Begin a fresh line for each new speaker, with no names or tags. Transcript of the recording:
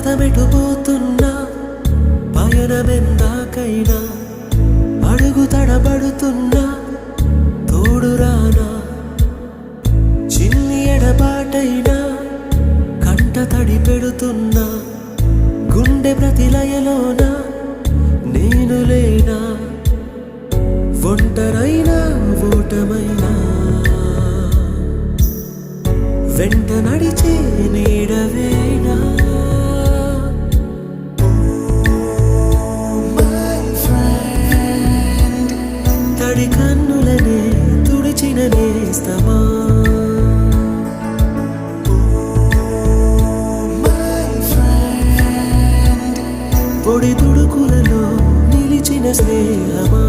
పదమెటుపోతున్నా పయనమెందాకైనా అడుగు తడబడుతున్నా తోడురానా చిన్ని ఎడబాటైనా కంట తడి పెడుతున్నా గుండె ప్రతిలయలోన నేను లేనా ఒంటరైనా ఓటమైనా వెంట నడిచే నీడవేనా తడి కన్నులనే తుడిచిన నేస్తమా పొడి తుడుకులలో నిలిచిన స్నేహమా